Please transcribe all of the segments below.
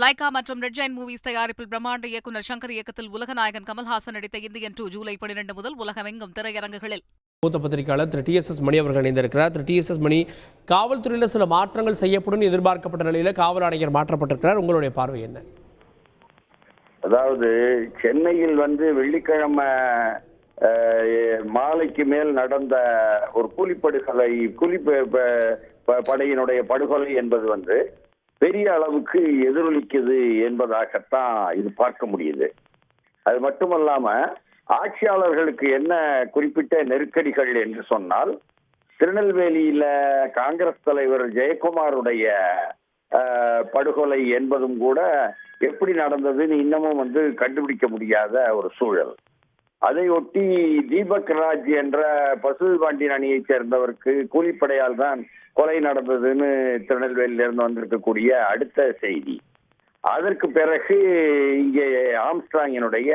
Lyca மற்றும் red Jain movies தயாரிப்பில் பிரம்மாண்ட இயக்குநர் சங்கர் இயக்கத்தில் உலகநாயகன் கமல்ஹாசன் நடித்த இந்தியன் 2 ஜூலை 12 முதல் உலகமெங்கும் திரையரங்குகளில். மூத்த பத்திரிகையாளர் திரு TSS மணி அவர்கள் இணைந்திருக்கிறார். திரு TSS மணி, காவல்துறையில் சில மாற்றங்கள் செய்யப்படும் எதிர்பார்க்கப்பட்ட நிலையில் காவல் ஆணையர் மாற்றப்பட்டிருக்கிறார். உங்களுடைய பார்வை என்ன? அதாவது சென்னையில் வெள்ளிக்கிழமை மாலைக்கு மேல் நடந்த ஒரு கூலிப்படுகொலை, படையினுடைய படுகொலை என்பது பெரிய அளவுக்கு எதிரொலிக்குது என்பதாகத்தான் இது பார்க்க முடியுது. அது மட்டுமல்லாம ஆட்சியாளர்களுக்கு என்ன குறிப்பிட்ட நெருக்கடிகள் என்று சொன்னால், திருநெல்வேலியில காங்கிரஸ் தலைவர் ஜெயக்குமாருடைய படுகொலை என்பதும் கூட எப்படி நடந்ததுன்னு இன்னமும் கண்டுபிடிக்க முடியாத ஒரு சூழல். அதையொட்டி தீபக் ராஜ் என்ற பசுல் பாண்டியன் அணியைச் சேர்ந்தவருக்கு கூலிப்படையால் தான் கொலை நடந்ததுன்னு திருநெல்வேலியில இருந்து வந்திருக்கக்கூடிய அடுத்த செய்தி. அதற்கு பிறகு இங்கே ஆம்ஸ்ட்ராங்கினுடைய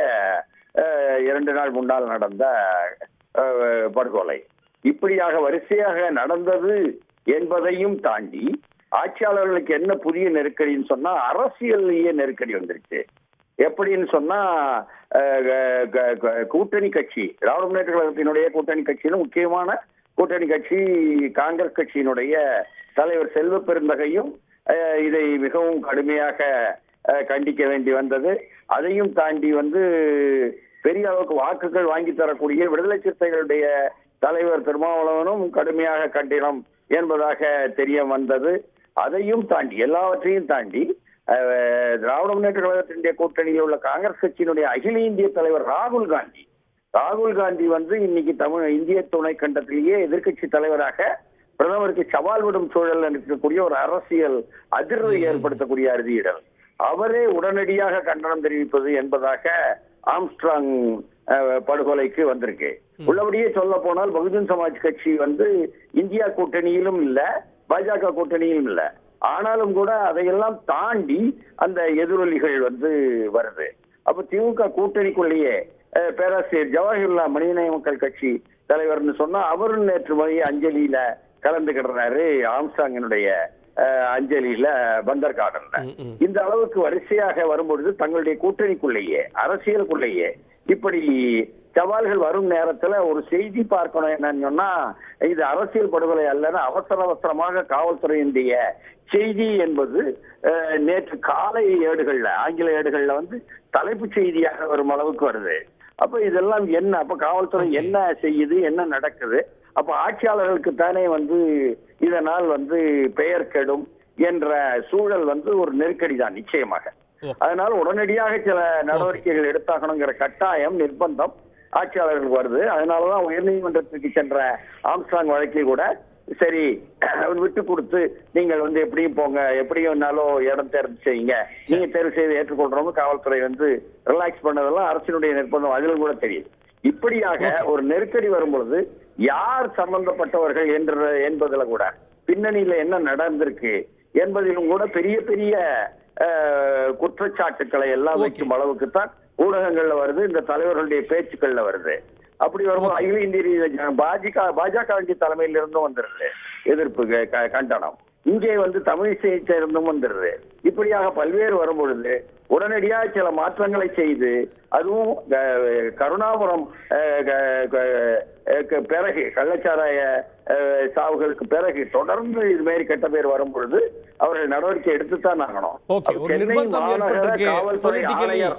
2 நாள் முன்னால் நடந்த படுகொலை, இப்படியாக வரிசையாக நடந்தது என்பதையும் தாண்டி ஆட்சியாளர்களுக்கு என்ன புதிய நெருக்கடின்னு சொன்னா, அரசியல்லையே நெருக்கடி வந்துருச்சு. எப்படின்னு சொன்னா, கூட்டணி கட்சி, திராவிட முன்னேற்ற கழகத்தினுடைய கூட்டணி கட்சியிலும் முக்கியமான கூட்டணி கட்சி காங்கிரஸ் கட்சியினுடைய தலைவர் செல்வ பெருந்தகையும் இதை மிகவும் கடுமையாக கண்டிக்க வேண்டி வந்தது. அதையும் தாண்டி பெரிய அளவுக்கு வாக்குகள் வாங்கி தரக்கூடிய விடுதலை சிறுத்தைகளுடைய தலைவர் திருமாவளவனும் கடுமையாக கண்டினம் என்பதாக தெரிய வந்தது. அதையும் தாண்டி, எல்லாவற்றையும் தாண்டி திராவிட முன்னேற்ற கழகத்தினுடைய கூட்டணியில் உள்ள காங்கிரஸ் கட்சியினுடைய அகில இந்திய தலைவர் ராகுல் காந்தி இன்னைக்கு இந்திய துணை கண்டத்திலேயே எதிர்கட்சி தலைவராக பிரதமருக்கு சவால் விடும் சூழல் இருக்கக்கூடிய ஒரு அரசியல் அதிர்வை ஏற்படுத்தக்கூடிய அறுதியிடல். அவரே உடனடியாக கண்டனம் தெரிவிப்பது என்பதாக ஆம்ஸ்ட்ராங் படுகொலைக்கு வந்திருக்கு. உள்ளபடியே சொல்ல போனால் பகுஜன் சமாஜ் கட்சி இந்தியா கூட்டணியிலும் இல்ல, பாஜக கூட்டணியிலும் இல்ல. ஆனாலும் கூட அதையெல்லாம் தாண்டி அந்த எதிரொலிகள் வருது. அப்ப திமுக கூட்டணிக்குள்ளேயே பேராசிரியர் ஜவஹர்லா மனிதநேய மக்கள் கட்சி தலைவர்னு சொன்னா, அவரும் நேற்று மதிய அஞ்சலியில கலந்துகிடுறாரு. ஆம்ஸ்ட்ராங்கினுடைய அஞ்சலியில பந்தர் கார்டன்ல. இந்த அளவுக்கு வரிசையாக வரும்பொழுது தங்களுடைய கூட்டணிக்குள்ளேயே, அரசியலுக்குள்ளேயே இப்படி சவால்கள் வரும் நேரத்துல ஒரு செய்தி பார்க்கணும். என்னன்னு சொன்னா, இது அரசியல் படுகொலை அல்லன்னு அவசரமாக காவல்துறையினுடைய செய்தி என்பது நேற்று காலை ஏடுகள்ல, ஆங்கில ஏடுகள்ல தலைப்பு செய்தியாக வரும் அளவுக்கு வருது. அப்ப இதெல்லாம் என்ன? அப்ப காவல்துறை என்ன செய்யுது, என்ன நடக்குது? அப்ப ஆட்சியாளர்களுக்கு தானே இதனால் பெயர் கெடும் என்ற சூழல் ஒரு நெருக்கடி தான் நிச்சயமாக. அதனால உடனடியாக சில நடவடிக்கைகள் எடுத்தாகணுங்கிற கட்டாயம், நிர்பந்தம் ஆட்சியாளர்களுக்கு வருது. அதனாலதான் உயர்நீதிமன்றத்திற்கு சென்ற ஆம்ஸ்ட்ராங் வழக்கில் கூட சரி விட்டு கொடுத்து நீங்கள் எப்படியும் போங்க, எப்படியும்னாலும் இடம் தேர்வு செய்யுங்க, நீங்க தேர்வு செய்து ஏற்றுக்கொள்றவங்க காவல்துறை ரிலாக்ஸ் பண்ணதெல்லாம் அரசினுடைய நிர்பந்தம், அதிலும் கூட தெரியுது. இப்படியாக ஒரு நெருக்கடி வரும்பொழுது யார் சம்பந்தப்பட்டவர்கள் என்பதுல கூட, பின்னணியில என்ன நடந்திருக்கு என்பதிலும் கூட பெரிய பெரிய குற்றச்சாட்டுக்களை எல்லாம் வைக்கும் அளவுக்கு தான் ஊடகங்கள்ல வருது, இந்த தலைவர்களுடைய பேச்சுக்கள்ல வருது. அப்படி வரும்போது அகில இந்திய பாஜக தலைமையில இருந்தும் வந்துருது எதிர்ப்பு, கண்டனம். இங்கே தமிழிசையை சேர்ந்தும் வந்துருது. இப்படியாக பல்வேறு வரும்பொழுது உடனடியாக சில மாற்றங்களை செய்து, அதுவும் கருணாபுரம் பிறகு, கள்ளச்சாராய சாவுகளுக்கு பிறகு தொடர்ந்து இது மாதிரி கெட்ட பேர் வரும் பொழுது அவர்கள் நடவடிக்கை எடுத்துத்தான் ஆகணும். சென்னை மாநகர காவல்துறை ஆணையர்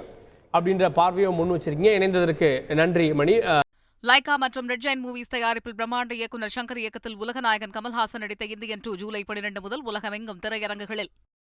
அப்படின்ற பார்வையை முன் வச்சிருக்கீங்க. இணைந்ததற்கு நன்றி மணி. லைகா மற்றும் ரெட் ஜெயின் மூவிஸ் தயாரிப்பில் பிரம்மாண்ட இயக்குநர் சங்கர் இயக்கத்தில் உலகநாயகன் கமல்ஹாசன் நடித்த இந்தியன் 2 ஜூலை 12 முதல் உலகமெங்கும் திரையரங்குகளில்.